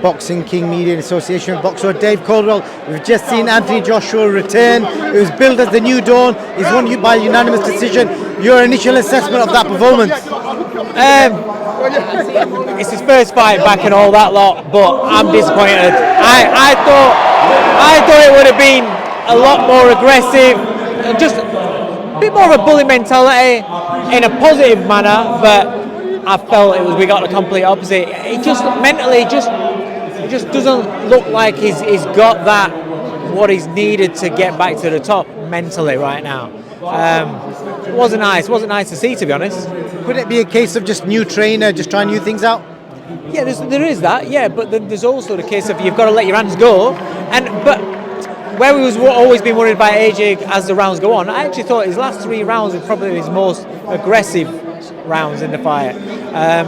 Boxing King Media Association boxer Dave Coldwell. We've just seen Anthony Joshua return. He was billed as the new dawn. He's won by unanimous decision. Your initial assessment of that performance? It's his first fight back and all that lot, but I'm disappointed. I thought it would have been a lot more aggressive, just a bit more of a bully mentality in a positive manner, but I felt we got the complete opposite. It just mentally, it just doesn't look like he's got that what he's needed to get back to the top mentally right now. It wasn't nice to see, to be honest. Could it be a case of just new trainer, just trying new things out? Yeah, there is that. Yeah, but then there's also the case of you've got to let your hands go, but where we was always been worried about AJ as the rounds go on, I actually thought his last 3 rounds were probably his most aggressive rounds in the fight. I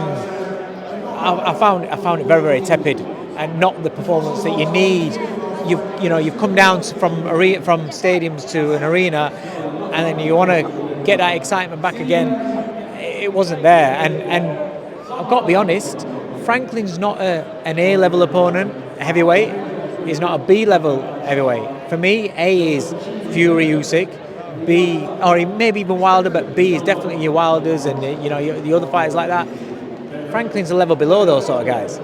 found it very, very tepid and not the performance that you need. You've come down from stadiums to an arena, and then you want to get that excitement back again. It wasn't there, and I've got to be honest. Franklin's not an A-level opponent, a heavyweight. He's not a B-level heavyweight. For me, A is Fury Usyk. B, or maybe even Wilder, but B is definitely your Wilders and the other fighters like that. Franklin's a level below those sort of guys.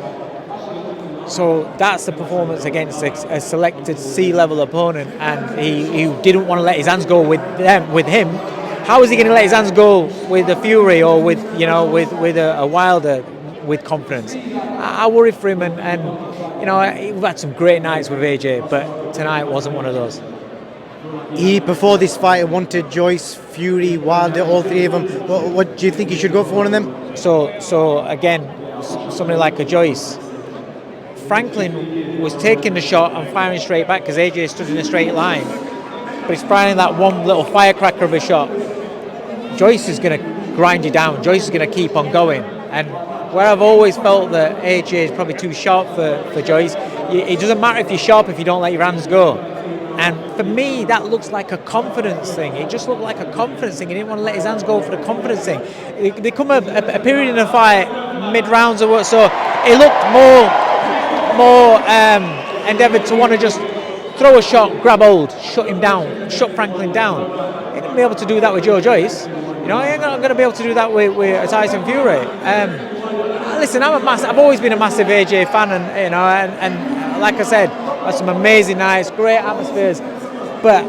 So that's the performance against a selected C-level opponent, and he didn't want to let his hands go with him. How is he going to let his hands go with a Fury or with a Wilder with confidence? I worry for him, and we've had some great nights with AJ, but tonight wasn't one of those. He, before this fight, wanted Joyce, Fury, Wilder, all 3 of them. What do you think he should go for one of them? So again, somebody like a Joyce. Franklin was taking the shot and firing straight back because AJ stood in a straight line, but he's firing that one little firecracker of a shot. Joyce is going to grind you down. Joyce is going to keep on going, and where I've always felt that AJ is probably too sharp for Joyce, it doesn't matter if you're sharp if you don't let your hands go. And for me, that looks like a confidence thing. It just looked like a confidence thing. He didn't want to let his hands go for the confidence thing. There come a period in the fight, mid-rounds or what, so he looked more endeavoured to want to just throw a shot, grab hold, shut him down, shut Franklin down. He didn't be able to do that with Joe Joyce. He ain't not going to be able to do that with Tyson Fury. Listen, I've always been a massive AJ fan, and like I said, had some amazing nights, great atmospheres, but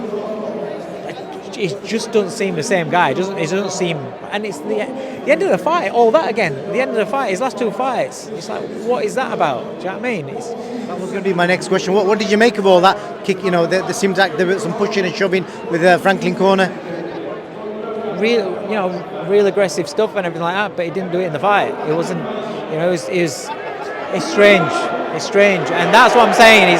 he just doesn't seem the same guy. It doesn't seem, and it's the end of the fight. All that again, the end of the fight. His last 2 fights. It's like, what is that about? Do you know what I mean? That was going to be my next question. What did you make of all that kick? There seems like there was some pushing and shoving with Franklin corner. Real aggressive stuff and everything like that, but he didn't do it in the fight. It wasn't, it's strange. It's strange, and that's what I'm saying.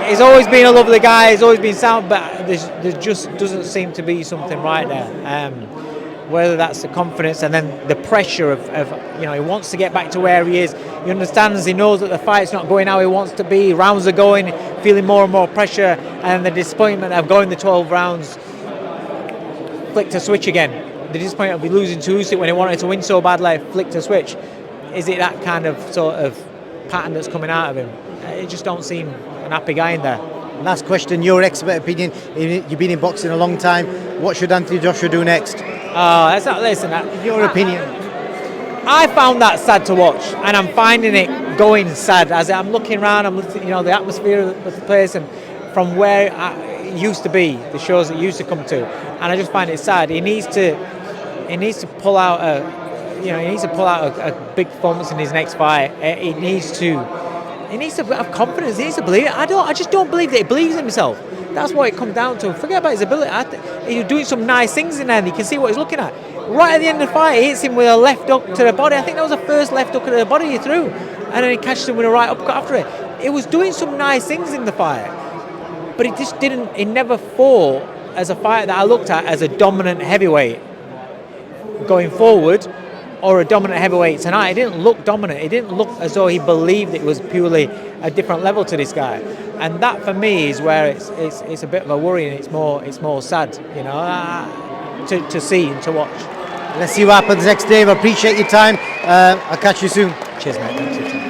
He's always been a lovely guy. He's always been sound, but there just doesn't seem to be something right there. Whether that's the confidence and then the pressure of he wants to get back to where he is. He understands. He knows that the fight's not going how he wants to be. Rounds are going, feeling more and more pressure, and the disappointment of going the 12 rounds. Flicked a switch again. The disappointment of losing to Usyk when he wanted to win so badly, flicked a switch. Is it that kind of sort of pattern that's coming out of him? It just don't seem an happy guy in there. Last question, your expert opinion. You've been in boxing a long time. What should Anthony Joshua do next? Your opinion. I found that sad to watch, and I'm finding it going sad as I'm looking around. I'm looking, the atmosphere of the place, and from where it used to be, the shows that used to come to, and I just find it sad. He needs to pull out a big performance in his next fight. He needs to have confidence. He needs to believe it. I just don't believe that he believes in himself. That's what it comes down to. Forget about his ability. He's doing some nice things in there, and you can see what he's looking at. Right at the end of the fight, he hits him with a left hook to the body. I think that was the first left hook to the body he threw, and then he catches him with a right uppercut after it. He was doing some nice things in the fight, but he just didn't. He never fought as a fighter that I looked at as a dominant heavyweight going forward, or a dominant heavyweight tonight. He didn't look dominant. He didn't look as though he believed it was purely a different level to this guy. And that for me is where it's a bit of a worry, and it's more sad, to see and to watch. Let's see what happens next, Dave. I appreciate your time. I'll catch you soon. Cheers, mate. Thanks.